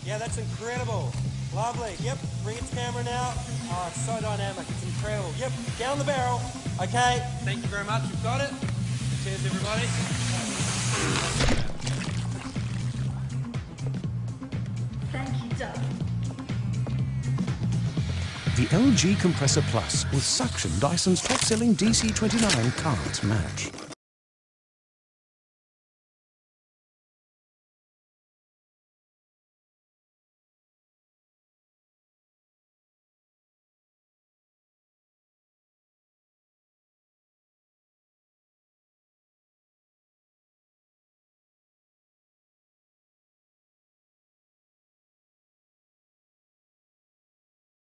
Yeah, that's incredible. Lovely. Yep, bring it to camera now. Oh, it's so dynamic. It's incredible. Yep, down the barrel. Okay, thank you very much. You've got it. Cheers, everybody. Thank you, Doug. The LG Compressor Plus with suction Dyson's top-selling DC29 can't match.